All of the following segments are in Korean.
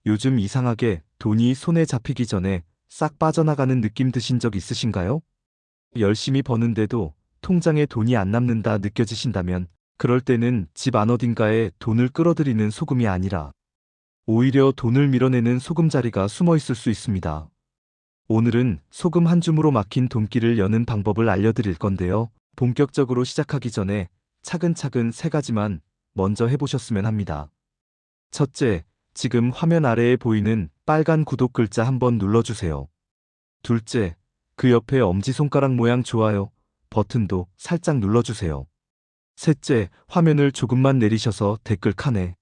요즘 이상하게 돈이 손에 잡히기 전에 싹 빠져나가는 느낌 드신 적 있으신가요? 열심히 버는데도 통장에 돈이 안 남는다 느껴지신다면 그럴 때는 집 안 어딘가에 돈을 끌어들이는 소금이 아니라 오히려 돈을 밀어내는 소금자리가 숨어 있을 수 있습니다. 오늘은 소금 한 줌으로 막힌 돈길을 여는 방법을 알려드릴 건데요. 본격적으로 시작하기 전에 차근차근 세 가지만 먼저 해보셨으면 합니다. 첫째, 지금 화면 아래에 보이는 빨간 구독 글자 한번 눌러주세요. 둘째, 그 옆에 엄지손가락 모양 좋아요 버튼도 살짝 눌러주세요. 셋째, 화면을 조금만 내리셔서 댓글 칸에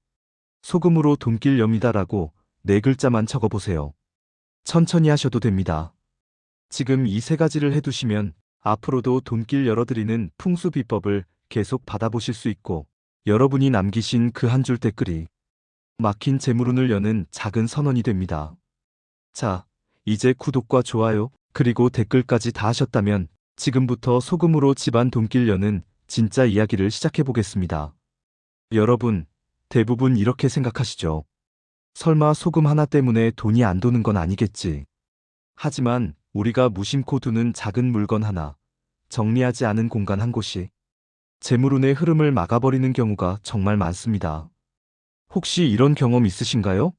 소금으로 돈길 엽니다라고 네 글자만 적어보세요. 천천히 하셔도 됩니다. 지금 이 세 가지를 해두시면 앞으로도 돈길 열어드리는 풍수 비법을 계속 받아보실 수 있고 여러분이 남기신 그 한 줄 댓글이 막힌 재물운을 여는 작은 선언이 됩니다. 자, 이제 구독과 좋아요, 그리고 댓글까지 다 하셨다면 지금부터 소금으로 집안 돈길 여는 진짜 이야기를 시작해 보겠습니다. 여러분, 대부분 이렇게 생각하시죠? 설마 소금 하나 때문에 돈이 안 도는 건 아니겠지. 하지만 우리가 무심코 두는 작은 물건 하나, 정리하지 않은 공간 한 곳이 재물운의 흐름을 막아버리는 경우가 정말 많습니다. 혹시 이런 경험 있으신가요?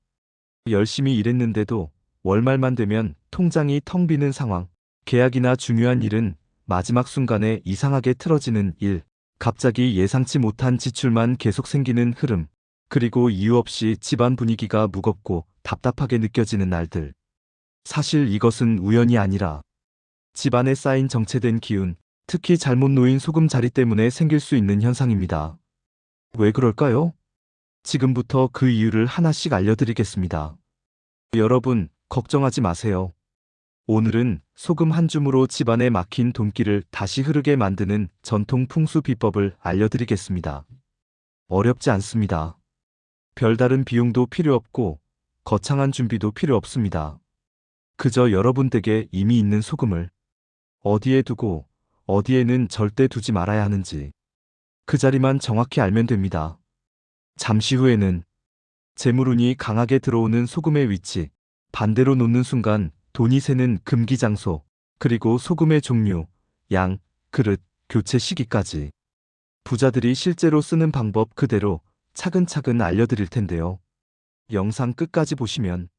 열심히 일했는데도 월말만 되면 통장이 텅 비는 상황, 계약이나 중요한 일은 마지막 순간에 이상하게 틀어지는 일, 갑자기 예상치 못한 지출만 계속 생기는 흐름, 그리고 이유 없이 집안 분위기가 무겁고 답답하게 느껴지는 날들. 사실 이것은 우연이 아니라 집안에 쌓인 정체된 기운, 특히 잘못 놓인 소금 자리 때문에 생길 수 있는 현상입니다. 왜 그럴까요? 지금부터 그 이유를 하나씩 알려드리겠습니다. 여러분, 걱정하지 마세요. 오늘은 소금 한 줌으로 집안에 막힌 돈길을 다시 흐르게 만드는 전통 풍수 비법을 알려드리겠습니다. 어렵지 않습니다. 별다른 비용도 필요 없고 거창한 준비도 필요 없습니다. 그저 여러분 댁에 이미 있는 소금을 어디에 두고 어디에는 절대 두지 말아야 하는지 그 자리만 정확히 알면 됩니다. 잠시 후에는 재물운이 강하게 들어오는 소금의 위치, 반대로 놓는 순간 돈이 새는 금기장소, 그리고 소금의 종류, 양, 그릇, 교체 시기까지 부자들이 실제로 쓰는 방법 그대로 차근차근 알려드릴 텐데요. 영상 끝까지 보시면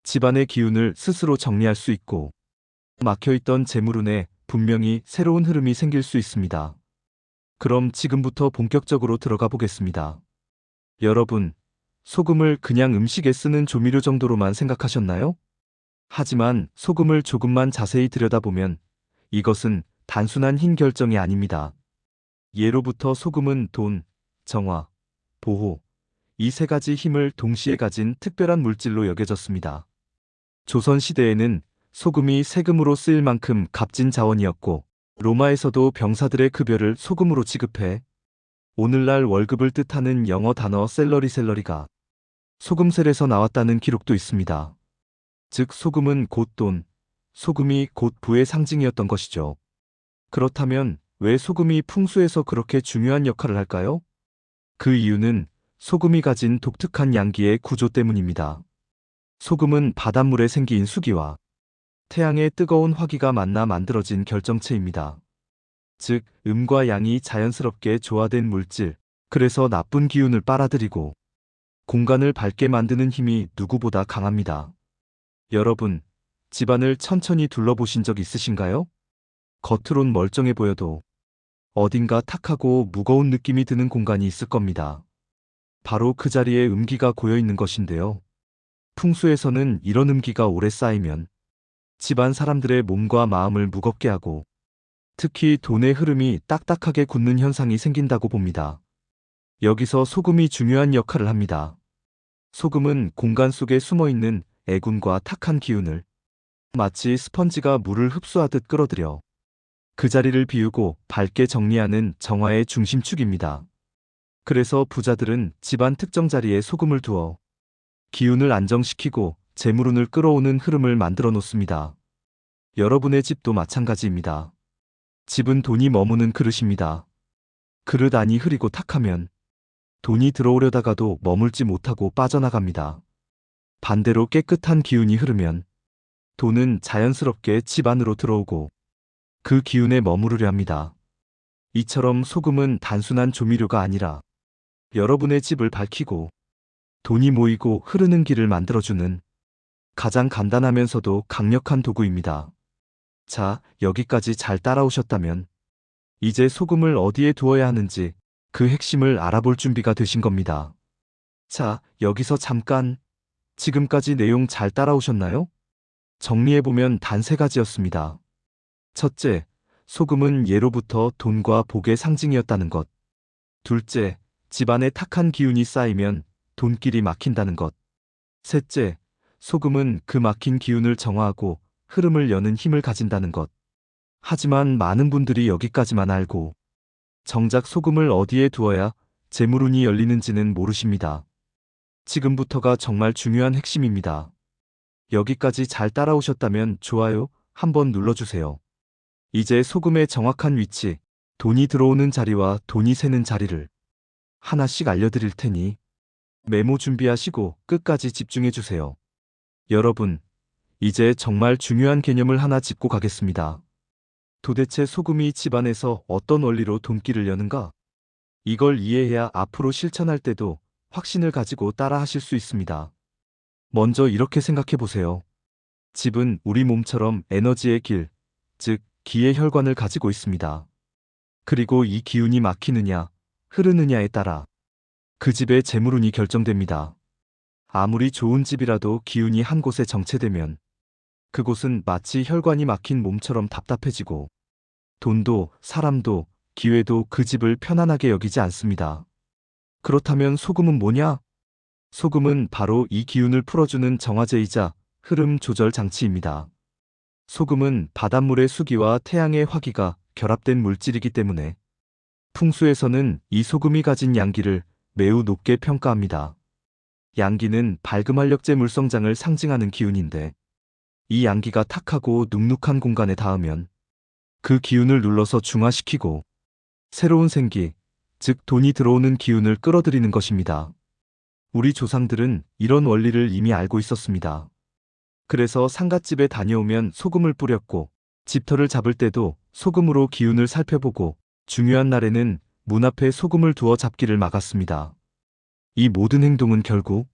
집안의 기운을 스스로 정리할 수 있고 막혀있던 재물운에 분명히 새로운 흐름이 생길 수 있습니다. 그럼 지금부터 본격적으로 들어가 보겠습니다. 여러분, 소금을 그냥 음식에 쓰는 조미료 정도로만 생각하셨나요? 하지만 소금을 조금만 자세히 들여다보면 이것은 단순한 힘 결정이 아닙니다. 예로부터 소금은 돈, 정화, 보호, 이 세 가지 힘을 동시에 가진 특별한 물질로 여겨졌습니다. 조선시대에는 소금이 세금으로 쓰일 만큼 값진 자원이었고 로마에서도 병사들의 급여를 소금으로 지급해 오늘날 월급을 뜻하는 영어 단어 셀러리가 소금셀에서 나왔다는 기록도 있습니다. 즉 소금은 곧 돈, 소금이 곧 부의 상징이었던 것이죠. 그렇다면 왜 소금이 풍수에서 그렇게 중요한 역할을 할까요? 그 이유는 소금이 가진 독특한 양기의 구조 때문입니다. 소금은 바닷물에 생긴 수기와 태양의 뜨거운 화기가 만나 만들어진 결정체입니다. 즉, 음과 양이 자연스럽게 조화된 물질, 그래서 나쁜 기운을 빨아들이고 공간을 밝게 만드는 힘이 누구보다 강합니다. 여러분, 집안을 천천히 둘러보신 적 있으신가요? 겉으론 멀쩡해 보여도 어딘가 탁하고 무거운 느낌이 드는 공간이 있을 겁니다. 바로 그 자리에 음기가 고여 있는 것인데요. 풍수에서는 이런 음기가 오래 쌓이면 집안 사람들의 몸과 마음을 무겁게 하고 특히 돈의 흐름이 딱딱하게 굳는 현상이 생긴다고 봅니다. 여기서 소금이 중요한 역할을 합니다. 소금은 공간 속에 숨어있는 애군과 탁한 기운을 마치 스펀지가 물을 흡수하듯 끌어들여 그 자리를 비우고 밝게 정리하는 정화의 중심축입니다. 그래서 부자들은 집안 특정 자리에 소금을 두어 기운을 안정시키고 재물운을 끌어오는 흐름을 만들어 놓습니다. 여러분의 집도 마찬가지입니다. 집은 돈이 머무는 그릇입니다. 그릇 안이 흐리고 탁하면 돈이 들어오려다가도 머물지 못하고 빠져나갑니다. 반대로 깨끗한 기운이 흐르면 돈은 자연스럽게 집 안으로 들어오고 그 기운에 머무르려 합니다. 이처럼 소금은 단순한 조미료가 아니라 여러분의 집을 밝히고 돈이 모이고 흐르는 길을 만들어주는 가장 간단하면서도 강력한 도구입니다. 자, 여기까지 잘 따라오셨다면 이제 소금을 어디에 두어야 하는지 그 핵심을 알아볼 준비가 되신 겁니다. 자, 여기서 잠깐, 지금까지 내용 잘 따라오셨나요? 정리해보면 단 3가지였습니다. 첫째, 소금은 예로부터 돈과 복의 상징이었다는 것. 둘째, 집안에 탁한 기운이 쌓이면 돈길이 막힌다는 것. 셋째, 소금은 그 막힌 기운을 정화하고 흐름을 여는 힘을 가진다는 것. 하지만 많은 분들이 여기까지만 알고 정작 소금을 어디에 두어야 재물운이 열리는지는 모르십니다. 지금부터가 정말 중요한 핵심입니다. 여기까지 잘 따라오셨다면 좋아요 한번 눌러주세요. 이제 소금의 정확한 위치, 돈이 들어오는 자리와 돈이 새는 자리를 하나씩 알려드릴 테니 메모 준비하시고 끝까지 집중해주세요. 여러분, 이제 정말 중요한 개념을 하나 짚고 가겠습니다. 도대체 소금이 집안에서 어떤 원리로 돈길을 여는가? 이걸 이해해야 앞으로 실천할 때도 확신을 가지고 따라 하실 수 있습니다. 먼저 이렇게 생각해 보세요. 집은 우리 몸처럼 에너지의 길, 즉 기의 혈관을 가지고 있습니다. 그리고 이 기운이 막히느냐, 흐르느냐에 따라 그 집의 재물운이 결정됩니다. 아무리 좋은 집이라도 기운이 한 곳에 정체되면 그곳은 마치 혈관이 막힌 몸처럼 답답해지고 돈도 사람도 기회도 그 집을 편안하게 여기지 않습니다. 그렇다면 소금은 뭐냐? 소금은 바로 이 기운을 풀어주는 정화제이자 흐름 조절 장치입니다. 소금은 바닷물의 수기와 태양의 화기가 결합된 물질이기 때문에 풍수에서는 이 소금이 가진 양기를 매우 높게 평가합니다. 양기는 밝음 활력제 물성장을 상징하는 기운인데 이 양기가 탁하고 눅눅한 공간에 닿으면 그 기운을 눌러서 중화시키고 새로운 생기, 즉 돈이 들어오는 기운을 끌어들이는 것입니다. 우리 조상들은 이런 원리를 이미 알고 있었습니다. 그래서 상갓집에 다녀오면 소금을 뿌렸고 집터를 잡을 때도 소금으로 기운을 살펴보고 중요한 날에는 문 앞에 소금을 두어 잡기를 막았습니다. 이 모든 행동은 결국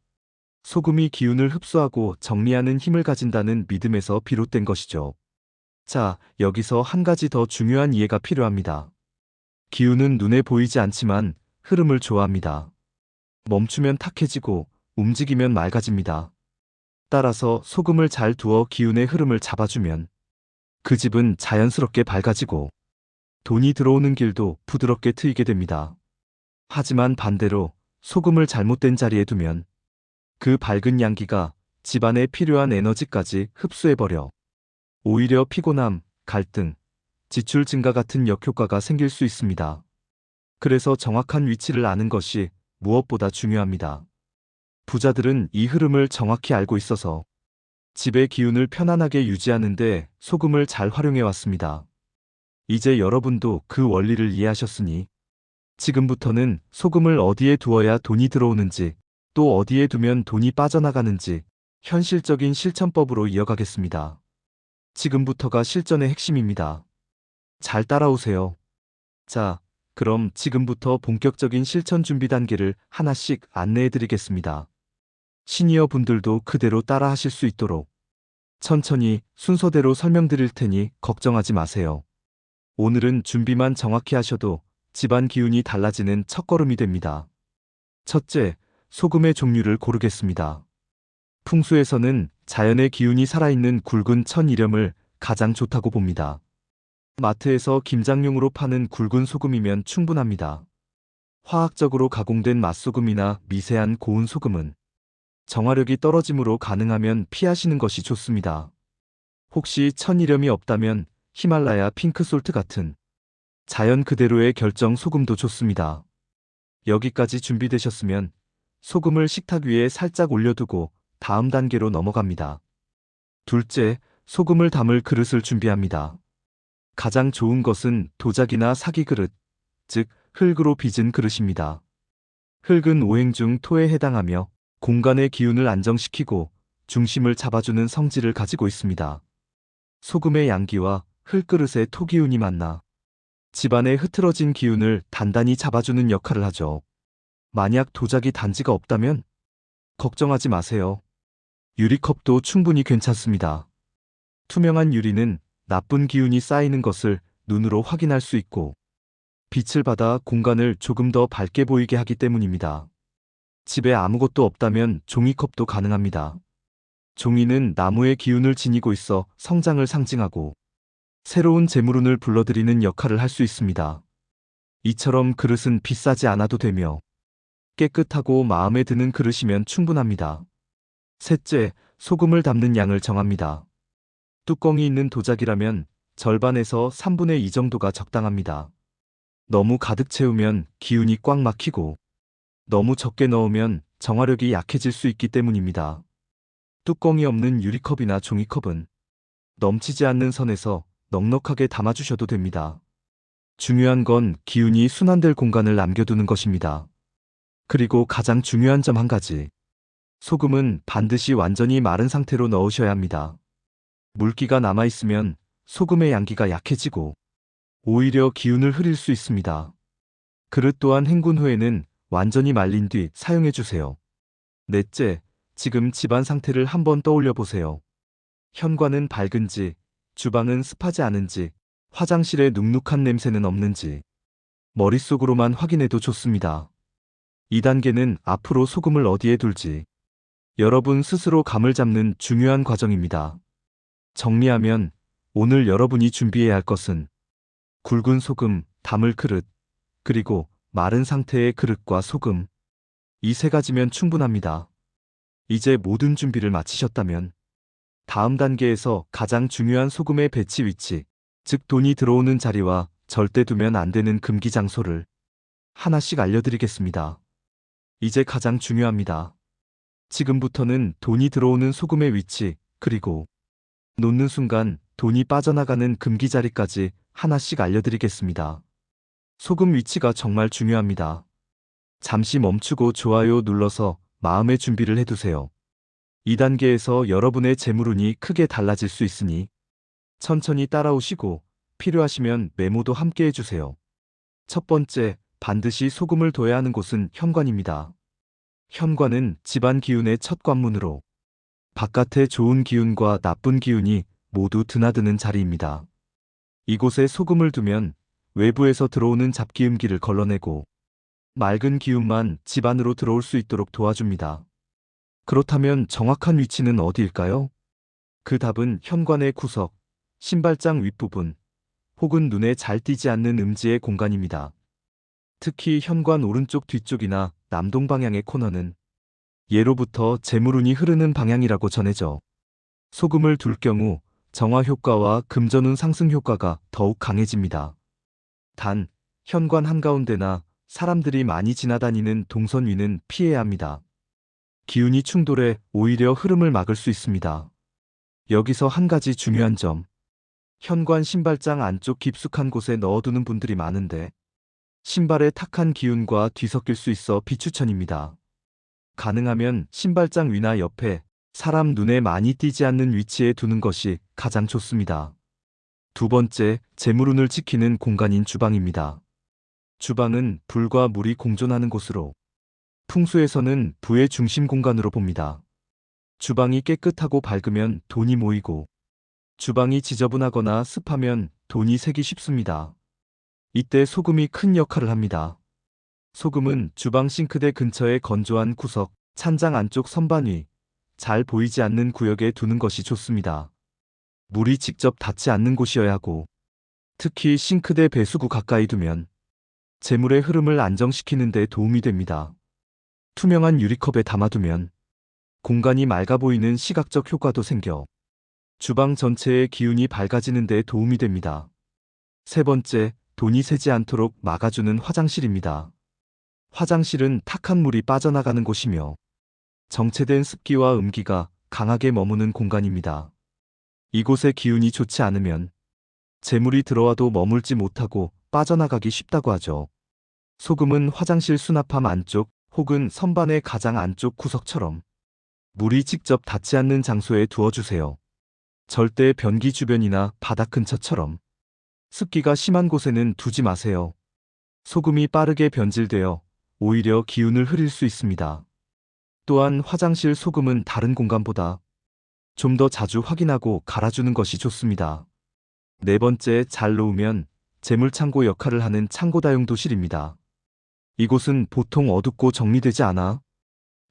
소금이 기운을 흡수하고 정리하는 힘을 가진다는 믿음에서 비롯된 것이죠. 자, 여기서 한 가지 더 중요한 이해가 필요합니다. 기운은 눈에 보이지 않지만 흐름을 좋아합니다. 멈추면 탁해지고 움직이면 맑아집니다. 따라서 소금을 잘 두어 기운의 흐름을 잡아주면 그 집은 자연스럽게 밝아지고 돈이 들어오는 길도 부드럽게 트이게 됩니다. 하지만 반대로 소금을 잘못된 자리에 두면 그 밝은 양기가 집안에 필요한 에너지까지 흡수해버려 오히려 피곤함, 갈등, 지출 증가 같은 역효과가 생길 수 있습니다. 그래서 정확한 위치를 아는 것이 무엇보다 중요합니다. 부자들은 이 흐름을 정확히 알고 있어서 집의 기운을 편안하게 유지하는데 소금을 잘 활용해 왔습니다. 이제 여러분도 그 원리를 이해하셨으니 지금부터는 소금을 어디에 두어야 돈이 들어오는지 또 어디에 두면 돈이 빠져나가는지 현실적인 실천법으로 이어가겠습니다. 지금부터가 실전의 핵심입니다. 잘 따라오세요. 자, 그럼 지금부터 본격적인 실천 준비 단계를 하나씩 안내해 드리겠습니다. 시니어 분들도 그대로 따라 하실 수 있도록 천천히 순서대로 설명드릴 테니 걱정하지 마세요. 오늘은 준비만 정확히 하셔도 집안 기운이 달라지는 첫걸음이 됩니다. 첫째, 소금의 종류를 고르겠습니다. 풍수에서는 자연의 기운이 살아있는 굵은 천일염을 가장 좋다고 봅니다. 마트에서 김장용으로 파는 굵은 소금이면 충분합니다. 화학적으로 가공된 맛소금이나 미세한 고운 소금은 정화력이 떨어지므로 가능하면 피하시는 것이 좋습니다. 혹시 천일염이 없다면 히말라야 핑크솔트 같은 자연 그대로의 결정 소금도 좋습니다. 여기까지 준비되셨으면 소금을 식탁 위에 살짝 올려두고 다음 단계로 넘어갑니다. 둘째, 소금을 담을 그릇을 준비합니다. 가장 좋은 것은 도자기나 사기 그릇, 즉 흙으로 빚은 그릇입니다. 흙은 오행 중 토에 해당하며 공간의 기운을 안정시키고 중심을 잡아주는 성질을 가지고 있습니다. 소금의 양기와 흙그릇의 토기운이 만나 집안의 흐트러진 기운을 단단히 잡아주는 역할을 하죠. 만약 도자기 단지가 없다면 걱정하지 마세요. 유리컵도 충분히 괜찮습니다. 투명한 유리는 나쁜 기운이 쌓이는 것을 눈으로 확인할 수 있고 빛을 받아 공간을 조금 더 밝게 보이게 하기 때문입니다. 집에 아무것도 없다면 종이컵도 가능합니다. 종이는 나무의 기운을 지니고 있어 성장을 상징하고 새로운 재물운을 불러들이는 역할을 할 수 있습니다. 이처럼 그릇은 비싸지 않아도 되며 깨끗하고 마음에 드는 그릇이면 충분합니다. 셋째, 소금을 담는 양을 정합니다. 뚜껑이 있는 도자기라면 절반에서 3분의 2 정도가 적당합니다. 너무 가득 채우면 기운이 꽉 막히고 너무 적게 넣으면 정화력이 약해질 수 있기 때문입니다. 뚜껑이 없는 유리컵이나 종이컵은 넘치지 않는 선에서 넉넉하게 담아주셔도 됩니다. 중요한 건 기운이 순환될 공간을 남겨두는 것입니다. 그리고 가장 중요한 점 한 가지. 소금은 반드시 완전히 마른 상태로 넣으셔야 합니다. 물기가 남아있으면 소금의 양기가 약해지고 오히려 기운을 흐릴 수 있습니다. 그릇 또한 헹군 후에는 완전히 말린 뒤 사용해주세요. 넷째, 지금 집안 상태를 한번 떠올려 보세요. 현관은 밝은지, 주방은 습하지 않은지, 화장실에 눅눅한 냄새는 없는지, 머릿속으로만 확인해도 좋습니다. 2단계는 앞으로 소금을 어디에 둘지, 여러분 스스로 감을 잡는 중요한 과정입니다. 정리하면 오늘 여러분이 준비해야 할 것은 굵은 소금, 담을 그릇, 그리고 마른 상태의 그릇과 소금, 이 세 가지면 충분합니다. 이제 모든 준비를 마치셨다면 다음 단계에서 가장 중요한 소금의 배치 위치, 즉 돈이 들어오는 자리와 절대 두면 안 되는 금기 장소를 하나씩 알려드리겠습니다. 이제 가장 중요합니다. 지금부터는 돈이 들어오는 소금의 위치, 그리고 놓는 순간 돈이 빠져나가는 금기 자리까지 하나씩 알려드리겠습니다. 소금 위치가 정말 중요합니다. 잠시 멈추고 좋아요 눌러서 마음의 준비를 해두세요. 2단계에서 여러분의 재물운이 크게 달라질 수 있으니 천천히 따라오시고 필요하시면 메모도 함께 해주세요. 첫 번째, 반드시 소금을 둬야 하는 곳은 현관입니다. 현관은 집안 기운의 첫 관문으로 바깥의 좋은 기운과 나쁜 기운이 모두 드나드는 자리입니다. 이곳에 소금을 두면 외부에서 들어오는 잡기음기를 걸러내고 맑은 기운만 집 안으로 들어올 수 있도록 도와줍니다. 그렇다면 정확한 위치는 어디일까요? 그 답은 현관의 구석, 신발장 윗부분, 혹은 눈에 잘 띄지 않는 음지의 공간입니다. 특히 현관 오른쪽 뒤쪽이나 남동 방향의 코너는 예로부터 재물운이 흐르는 방향이라고 전해져 소금을 둘 경우 정화 효과와 금전운 상승 효과가 더욱 강해집니다. 단, 현관 한가운데나 사람들이 많이 지나다니는 동선 위는 피해야 합니다. 기운이 충돌해 오히려 흐름을 막을 수 있습니다. 여기서 한 가지 중요한 점. 현관 신발장 안쪽 깊숙한 곳에 넣어두는 분들이 많은데 신발의 탁한 기운과 뒤섞일 수 있어 비추천입니다. 가능하면 신발장 위나 옆에 사람 눈에 많이 띄지 않는 위치에 두는 것이 가장 좋습니다. 두 번째, 재물운을 지키는 공간인 주방입니다. 주방은 불과 물이 공존하는 곳으로 풍수에서는 부의 중심 공간으로 봅니다. 주방이 깨끗하고 밝으면 돈이 모이고 주방이 지저분하거나 습하면 돈이 새기 쉽습니다. 이때 소금이 큰 역할을 합니다. 소금은 주방 싱크대 근처의 건조한 구석, 찬장 안쪽 선반 위, 잘 보이지 않는 구역에 두는 것이 좋습니다. 물이 직접 닿지 않는 곳이어야 하고 특히 싱크대 배수구 가까이 두면 재물의 흐름을 안정시키는 데 도움이 됩니다. 투명한 유리컵에 담아두면 공간이 맑아 보이는 시각적 효과도 생겨 주방 전체의 기운이 밝아지는 데 도움이 됩니다. 세 번째, 돈이 새지 않도록 막아주는 화장실입니다. 화장실은 탁한 물이 빠져나가는 곳이며 정체된 습기와 음기가 강하게 머무는 공간입니다. 이곳의 기운이 좋지 않으면 재물이 들어와도 머물지 못하고 빠져나가기 쉽다고 하죠. 소금은 화장실 수납함 안쪽 혹은 선반의 가장 안쪽 구석처럼 물이 직접 닿지 않는 장소에 두어주세요. 절대 변기 주변이나 바닥 근처처럼. 습기가 심한 곳에는 두지 마세요. 소금이 빠르게 변질되어 오히려 기운을 흐릴 수 있습니다. 또한 화장실 소금은 다른 공간보다 좀 더 자주 확인하고 갈아주는 것이 좋습니다. 네 번째, 잘 놓으면 재물창고 역할을 하는 창고다용도실입니다. 이곳은 보통 어둡고 정리되지 않아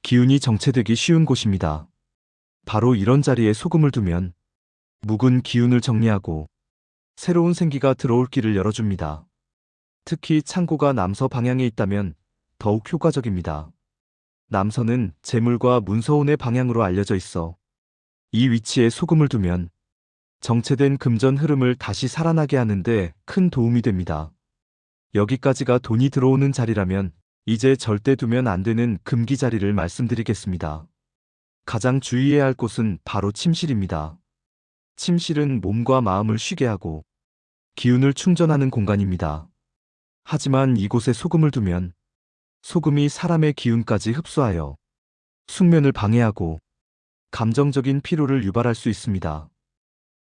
기운이 정체되기 쉬운 곳입니다. 바로 이런 자리에 소금을 두면 묵은 기운을 정리하고 새로운 생기가 들어올 길을 열어줍니다. 특히 창고가 남서 방향에 있다면 더욱 효과적입니다. 남서는 재물과 문서운의 방향으로 알려져 있어 이 위치에 소금을 두면 정체된 금전 흐름을 다시 살아나게 하는데 큰 도움이 됩니다. 여기까지가 돈이 들어오는 자리라면 이제 절대 두면 안 되는 금기 자리를 말씀드리겠습니다. 가장 주의해야 할 곳은 바로 침실입니다. 침실은 몸과 마음을 쉬게 하고 기운을 충전하는 공간입니다. 하지만 이곳에 소금을 두면 소금이 사람의 기운까지 흡수하여 숙면을 방해하고 감정적인 피로를 유발할 수 있습니다.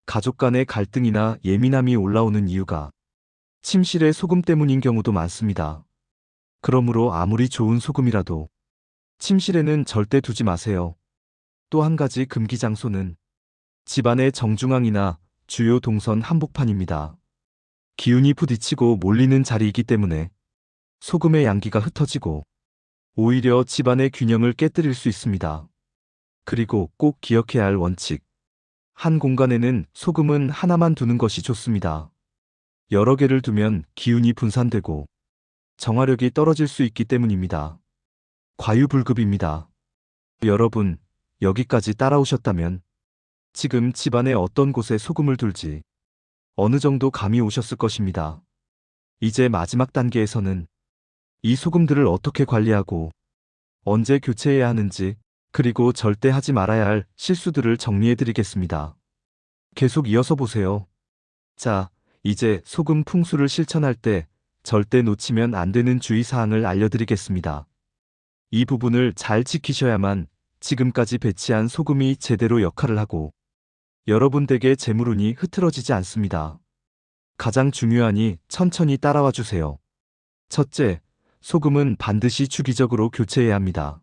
가족 간의 갈등이나 예민함이 올라오는 이유가 침실에 소금 때문인 경우도 많습니다. 그러므로 아무리 좋은 소금이라도 침실에는 절대 두지 마세요. 또 한 가지 금기 장소는 집안의 정중앙이나 주요 동선 한복판입니다. 기운이 부딪히고 몰리는 자리이기 때문에 소금의 양기가 흩어지고 오히려 집안의 균형을 깨뜨릴 수 있습니다. 그리고 꼭 기억해야 할 원칙. 한 공간에는 소금은 하나만 두는 것이 좋습니다. 여러 개를 두면 기운이 분산되고 정화력이 떨어질 수 있기 때문입니다. 과유불급입니다. 여러분, 여기까지 따라오셨다면 지금 집안의 어떤 곳에 소금을 둘지 어느 정도 감이 오셨을 것입니다. 이제 마지막 단계에서는 이 소금들을 어떻게 관리하고 언제 교체해야 하는지, 그리고 절대 하지 말아야 할 실수들을 정리해 드리겠습니다. 계속 이어서 보세요. 자, 이제 소금 풍수를 실천할 때 절대 놓치면 안 되는 주의사항을 알려드리겠습니다. 이 부분을 잘 지키셔야만 지금까지 배치한 소금이 제대로 역할을 하고 여러분 댁의 재물운이 흐트러지지 않습니다. 가장 중요하니 천천히 따라와 주세요. 첫째, 소금은 반드시 주기적으로 교체해야 합니다.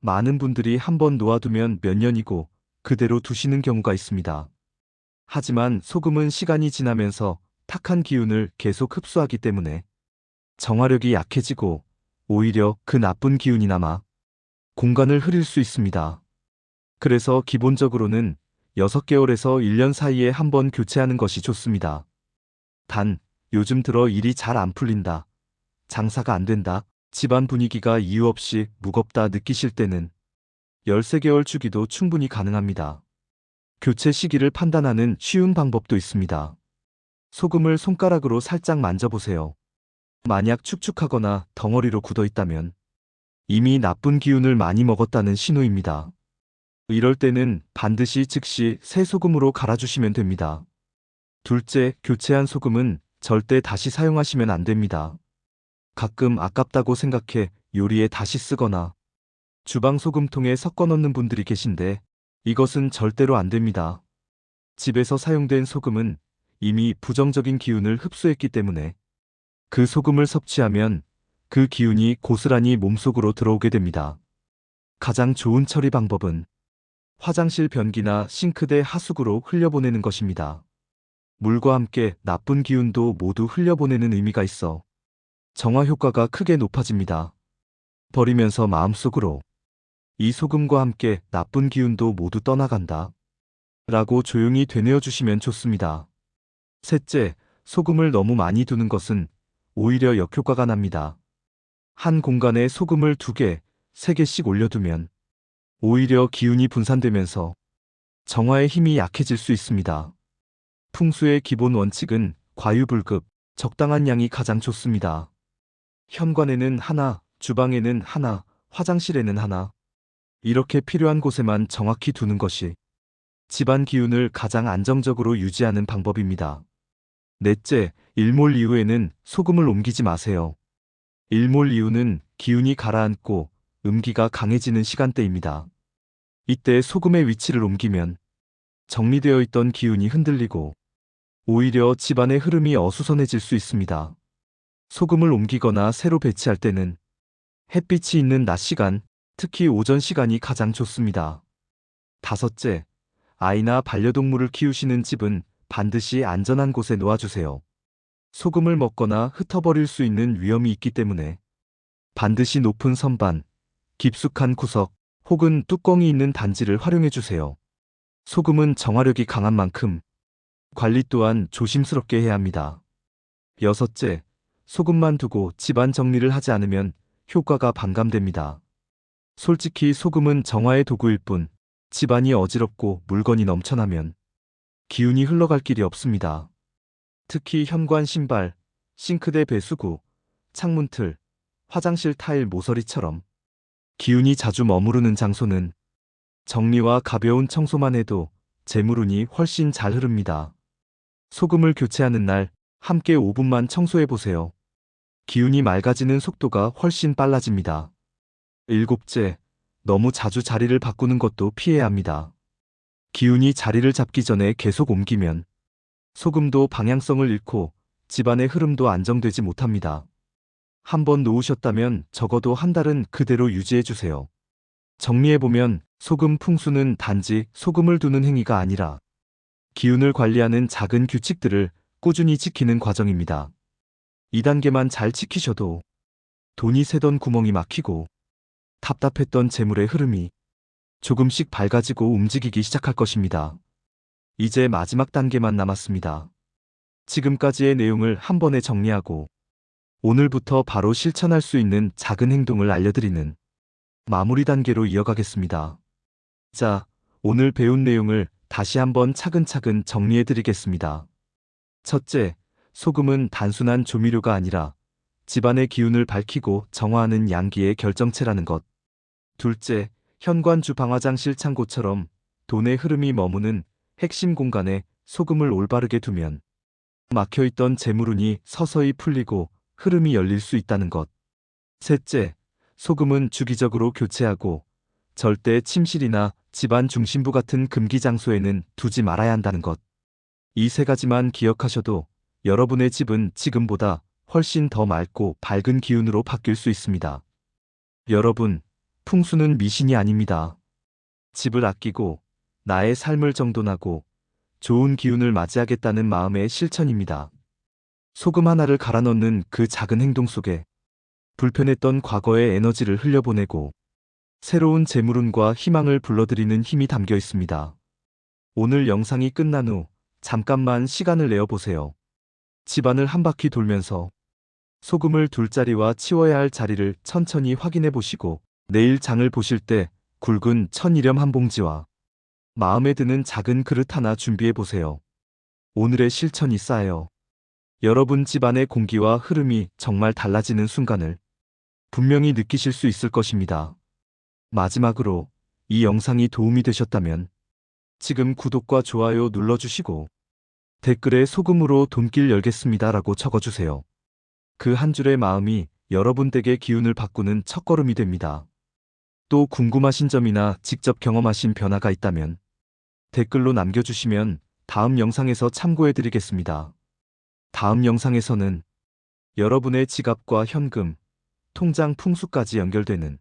많은 분들이 한번 놓아두면 몇 년이고 그대로 두시는 경우가 있습니다. 하지만 소금은 시간이 지나면서 탁한 기운을 계속 흡수하기 때문에 정화력이 약해지고 오히려 그 나쁜 기운이 남아 공간을 흐릴 수 있습니다. 그래서 기본적으로는 6개월에서 1년 사이에 한번 교체하는 것이 좋습니다. 단, 요즘 들어 일이 잘 안 풀린다, 장사가 안 된다, 집안 분위기가 이유 없이 무겁다 느끼실 때는 13개월 주기도 충분히 가능합니다. 교체 시기를 판단하는 쉬운 방법도 있습니다. 소금을 손가락으로 살짝 만져보세요. 만약 축축하거나 덩어리로 굳어 있다면 이미 나쁜 기운을 많이 먹었다는 신호입니다. 이럴 때는 반드시 즉시 새 소금으로 갈아주시면 됩니다. 둘째, 교체한 소금은 절대 다시 사용하시면 안 됩니다. 가끔 아깝다고 생각해 요리에 다시 쓰거나 주방 소금통에 섞어 넣는 분들이 계신데 이것은 절대로 안 됩니다. 집에서 사용된 소금은 이미 부정적인 기운을 흡수했기 때문에 그 소금을 섭취하면 그 기운이 고스란히 몸속으로 들어오게 됩니다. 가장 좋은 처리 방법은 화장실 변기나 싱크대 하수구로 흘려보내는 것입니다. 물과 함께 나쁜 기운도 모두 흘려보내는 의미가 있어 정화 효과가 크게 높아집니다. 버리면서 마음속으로 이 소금과 함께 나쁜 기운도 모두 떠나간다 라고 조용히 되뇌어 주시면 좋습니다. 셋째, 소금을 너무 많이 두는 것은 오히려 역효과가 납니다. 한 공간에 소금을 2개, 3개씩 올려두면 오히려 기운이 분산되면서 정화의 힘이 약해질 수 있습니다. 풍수의 기본 원칙은 과유불급, 적당한 양이 가장 좋습니다. 현관에는 하나, 주방에는 하나, 화장실에는 하나, 이렇게 필요한 곳에만 정확히 두는 것이 집안 기운을 가장 안정적으로 유지하는 방법입니다. 넷째, 일몰 이후에는 소금을 옮기지 마세요. 일몰 이후는 기운이 가라앉고 음기가 강해지는 시간대입니다. 이때 소금의 위치를 옮기면 정리되어 있던 기운이 흔들리고 오히려 집안의 흐름이 어수선해질 수 있습니다. 소금을 옮기거나 새로 배치할 때는 햇빛이 있는 낮 시간, 특히 오전 시간이 가장 좋습니다. 다섯째, 아이나 반려동물을 키우시는 집은 반드시 안전한 곳에 놓아주세요. 소금을 먹거나 흩어버릴 수 있는 위험이 있기 때문에 반드시 높은 선반, 깊숙한 구석 혹은 뚜껑이 있는 단지를 활용해 주세요. 소금은 정화력이 강한 만큼 관리 또한 조심스럽게 해야 합니다. 여섯째, 소금만 두고 집안 정리를 하지 않으면 효과가 반감됩니다. 솔직히 소금은 정화의 도구일 뿐 집안이 어지럽고 물건이 넘쳐나면 기운이 흘러갈 길이 없습니다. 특히 현관 신발, 싱크대 배수구, 창문틀, 화장실 타일 모서리처럼 기운이 자주 머무르는 장소는 정리와 가벼운 청소만 해도 재물운이 훨씬 잘 흐릅니다. 소금을 교체하는 날 함께 5분만 청소해 보세요. 기운이 맑아지는 속도가 훨씬 빨라집니다. 일곱째, 너무 자주 자리를 바꾸는 것도 피해야 합니다. 기운이 자리를 잡기 전에 계속 옮기면 소금도 방향성을 잃고 집안의 흐름도 안정되지 못합니다. 한번 놓으셨다면 적어도 한 달은 그대로 유지해 주세요. 정리해보면 소금 풍수는 단지 소금을 두는 행위가 아니라 기운을 관리하는 작은 규칙들을 꾸준히 지키는 과정입니다. 2단계만 잘 지키셔도 돈이 새던 구멍이 막히고 답답했던 재물의 흐름이 조금씩 밝아지고 움직이기 시작할 것입니다. 이제 마지막 단계만 남았습니다. 지금까지의 내용을 한 번에 정리하고 오늘부터 바로 실천할 수 있는 작은 행동을 알려드리는 마무리 단계로 이어가겠습니다. 자, 오늘 배운 내용을 다시 한번 차근차근 정리해드리겠습니다. 첫째, 소금은 단순한 조미료가 아니라 집안의 기운을 밝히고 정화하는 양기의 결정체라는 것. 둘째, 현관주 방화장실 창고처럼 돈의 흐름이 머무는 핵심 공간에 소금을 올바르게 두면 막혀있던 재물운이 서서히 풀리고 흐름이 열릴 수 있다는 것. 셋째, 소금은 주기적으로 교체하고 절대 침실이나 집안 중심부 같은 금기 장소에는 두지 말아야 한다는 것. 이 세 가지만 기억하셔도 여러분의 집은 지금보다 훨씬 더 맑고 밝은 기운으로 바뀔 수 있습니다. 여러분, 풍수는 미신이 아닙니다. 집을 아끼고 나의 삶을 정돈하고 좋은 기운을 맞이하겠다는 마음의 실천입니다. 소금 하나를 갈아 넣는 그 작은 행동 속에 불편했던 과거의 에너지를 흘려보내고 새로운 재물운과 희망을 불러들이는 힘이 담겨 있습니다. 오늘 영상이 끝난 후 잠깐만 시간을 내어 보세요. 집안을 한 바퀴 돌면서 소금을 둘 자리와 치워야 할 자리를 천천히 확인해 보시고 내일 장을 보실 때 굵은 천일염 한 봉지와 마음에 드는 작은 그릇 하나 준비해 보세요. 오늘의 실천이 쌓여 여러분 집안의 공기와 흐름이 정말 달라지는 순간을 분명히 느끼실 수 있을 것입니다. 마지막으로 이 영상이 도움이 되셨다면 지금 구독과 좋아요 눌러주시고 댓글에 소금으로 돈길 열겠습니다라고 적어주세요. 그 한 줄의 마음이 여러분 댁의 기운을 바꾸는 첫걸음이 됩니다. 또 궁금하신 점이나 직접 경험하신 변화가 있다면 댓글로 남겨주시면 다음 영상에서 참고해드리겠습니다. 다음 영상에서는 여러분의 지갑과 현금, 통장 풍수까지 연결되는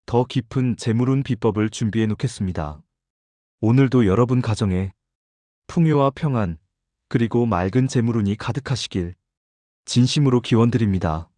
더 깊은 재물운 비법을 준비해 놓겠습니다. 오늘도 여러분 가정에 풍요와 평안, 그리고 맑은 재물운이 가득하시길 진심으로 기원드립니다.